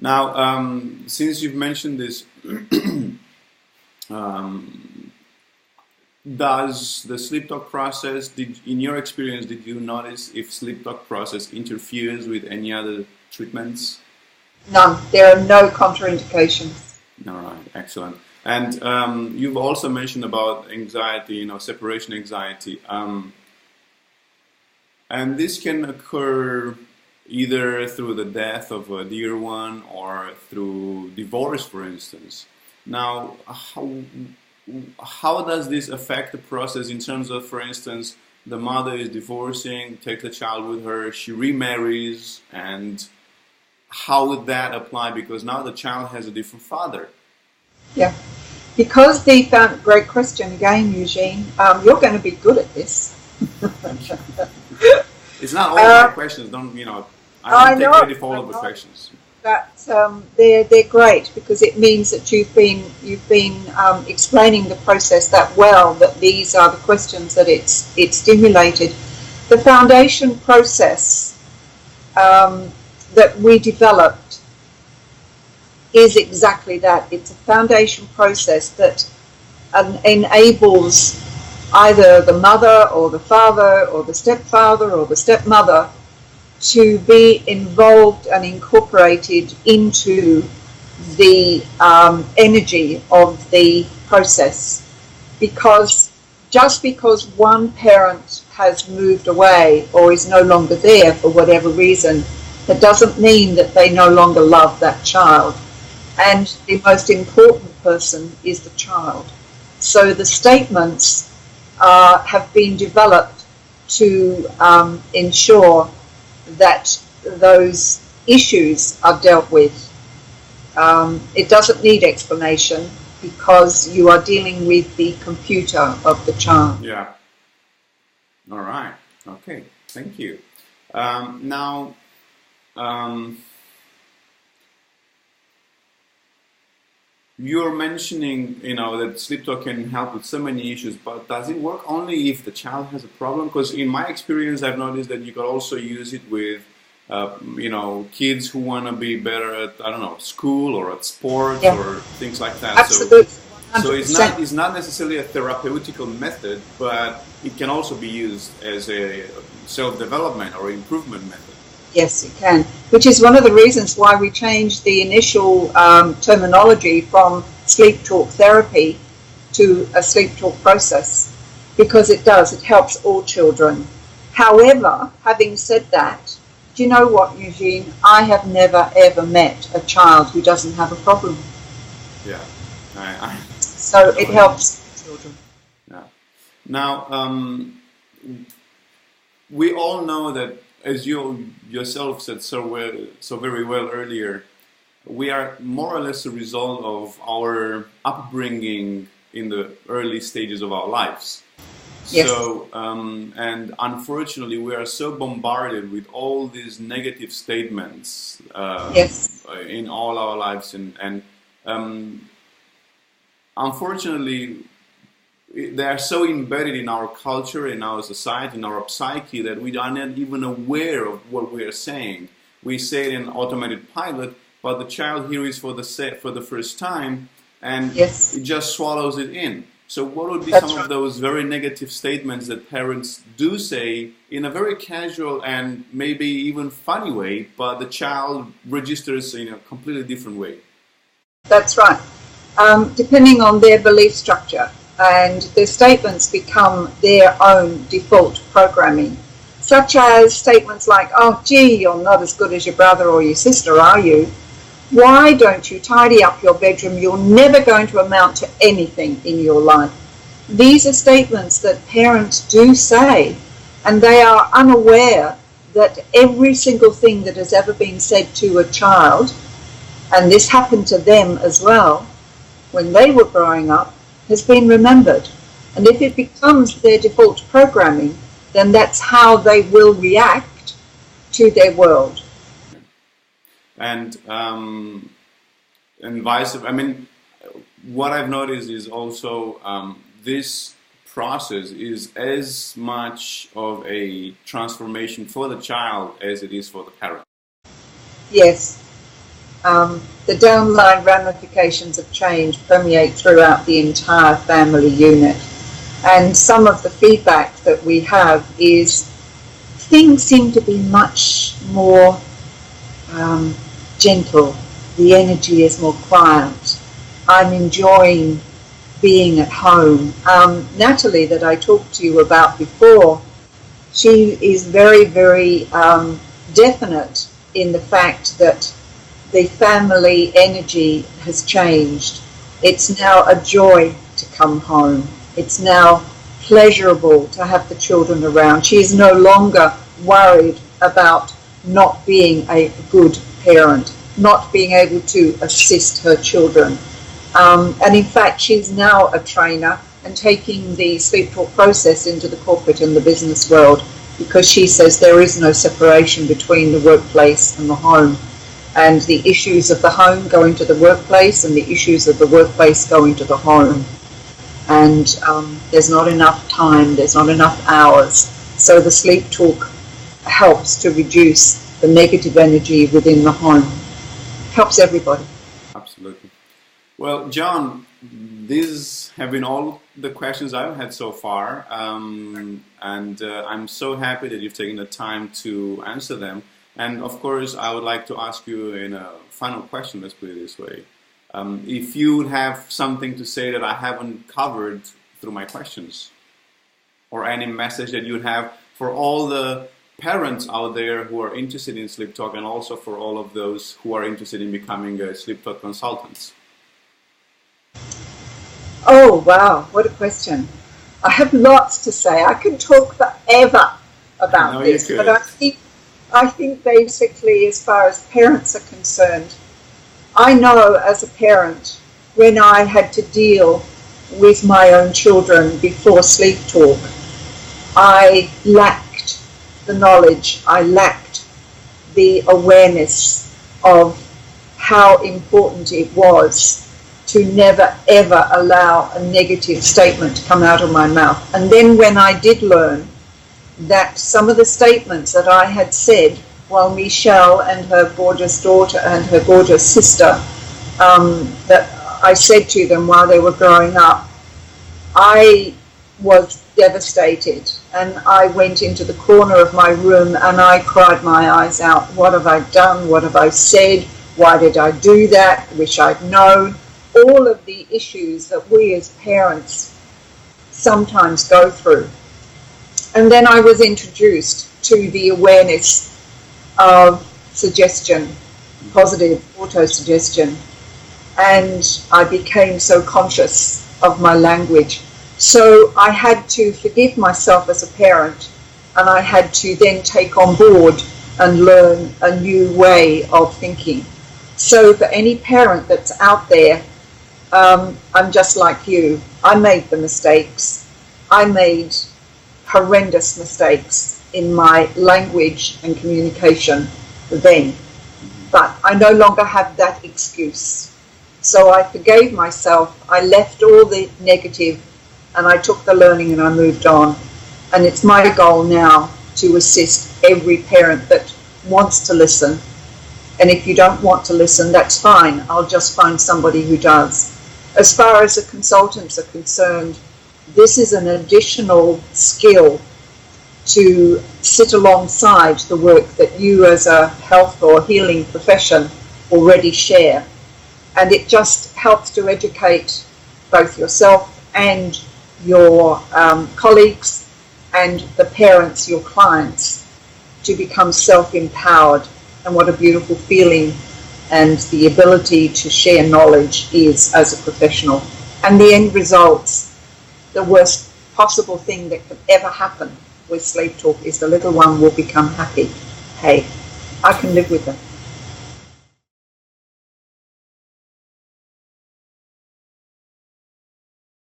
Now, since you've mentioned this, does the SleepTalk process, in your experience, did you notice if SleepTalk process interferes with any other treatments? None. There are no contraindications. All right, excellent. And you've also mentioned about anxiety, separation anxiety. And this can occur either through the death of a dear one or through divorce, for instance. Now, how does this affect the process in terms of, for instance, the mother is divorcing, takes the child with her, she remarries, and how would that apply? Because now the child has a different father. Yeah. Because great question again, Eugene. You're going to be good at this. It's not all my questions. I don't take credit for all of the questions. But they're great because it means that you've been explaining the process that well. That these are the questions that it stimulated. The foundation process that we developed is exactly that. It's a foundation process that enables either the mother or the father or the stepfather or the stepmother to be involved and incorporated into the energy of the process. Because just because one parent has moved away or is no longer there for whatever reason, that doesn't mean that they no longer love that child. And the most important person is the child. So the statements have been developed to ensure that those issues are dealt with. It doesn't need explanation because you are dealing with the computer of the child. Yeah. All right. Okay. Thank you. Now, you're mentioning, that SleepTalk can help with so many issues, but does it work only if the child has a problem? Because in my experience, I've noticed that you could also use it with, kids who want to be better at, school or at sports or things like that. Absolutely. So it's not necessarily a therapeutical method, but it can also be used as a self-development or improvement method. Yes, it can, which is one of the reasons why we changed the initial terminology from sleep talk therapy to a sleep talk process, because it helps all children. However, having said that, do you know what, Eugene? I have never ever met a child who doesn't have a problem. Yeah. So it helps children. Yeah. Now, we all know that, as you yourself said so very well earlier, we are more or less a result of our upbringing in the early stages of our lives. Yes. So, and unfortunately, we are so bombarded with all these negative statements in all our lives, and unfortunately, they are so embedded in our culture, in our society, in our psyche, that we are not even aware of what we are saying. We say it in automated pilot, but the child hears for the first time, and it just swallows it in. So what would be some of those very negative statements that parents do say in a very casual and maybe even funny way, but the child registers in a completely different way? That's right. Depending on their belief structure, and their statements become their own default programming, such as statements like, "Oh, gee, you're not as good as your brother or your sister, are you? Why don't you tidy up your bedroom? You're never going to amount to anything in your life." These are statements that parents do say, and they are unaware that every single thing that has ever been said to a child, and this happened to them as well when they were growing up, has been remembered. And if it becomes their default programming, then that's how they will react to their world. And vice versa. I mean, what I've noticed is also this process is as much of a transformation for the child as it is for the parent. Yes. the downline ramifications of change permeate throughout the entire family unit. And some of the feedback that we have is things seem to be much more gentle. The energy is more quiet. I'm enjoying being at home. Natalie, that I talked to you about before, she is very, very definite in the fact that the family energy has changed. It's now a joy to come home. It's now pleasurable to have the children around. She is no longer worried about not being a good parent, not being able to assist her children. And in fact, she's now a trainer and taking the SleepTalk process into the corporate and the business world, because she says there is no separation between the workplace and the home. And the issues of the home go into the workplace, and the issues of the workplace go into the home. And there's not enough time, there's not enough hours. So the SleepTalk helps to reduce the negative energy within the home. Helps everybody. Absolutely. Well, John, these have been all the questions I've had so far, and I'm so happy that you've taken the time to answer them. And of course, I would like to ask you in a final question, let's put it this way. If you have something to say that I haven't covered through my questions, or any message that you have for all the parents out there who are interested in SleepTalk, and also for all of those who are interested in becoming a SleepTalk consultants. Oh, wow, what a question. I have lots to say. I could talk forever about this, but I think basically, as far as parents are concerned, I know as a parent, when I had to deal with my own children before SleepTalk, I lacked the knowledge, I lacked the awareness of how important it was to never ever allow a negative statement to come out of my mouth. And then when I did learn that some of the statements that I had said while Michelle and her gorgeous daughter and her gorgeous sister, that I said to them while they were growing up, I was devastated, and I went into the corner of my room and I cried my eyes out. What have I done? What have I said? Why did I do that? Wish I'd known. All of the issues that we as parents sometimes go through. And then I was introduced to the awareness of suggestion, positive auto-suggestion, and I became so conscious of my language. So I had to forgive myself as a parent, and I had to then take on board and learn a new way of thinking. So for any parent that's out there, I'm just like you. I made the mistakes. I made horrendous mistakes in my language and communication then. But I no longer have that excuse. So I forgave myself. I left all the negative and I took the learning and I moved on. And it's my goal now to assist every parent that wants to listen. And if you don't want to listen, that's fine. I'll just find somebody who does. As far as the consultants are concerned, this is an additional skill to sit alongside the work that you as a health or healing profession already share. And it just helps to educate both yourself and your colleagues and the parents, your clients, to become self-empowered. And what a beautiful feeling and the ability to share knowledge is as a professional. And the end results, the worst possible thing that could ever happen with SleepTalk is the little one will become happy. Hey, I can live with them.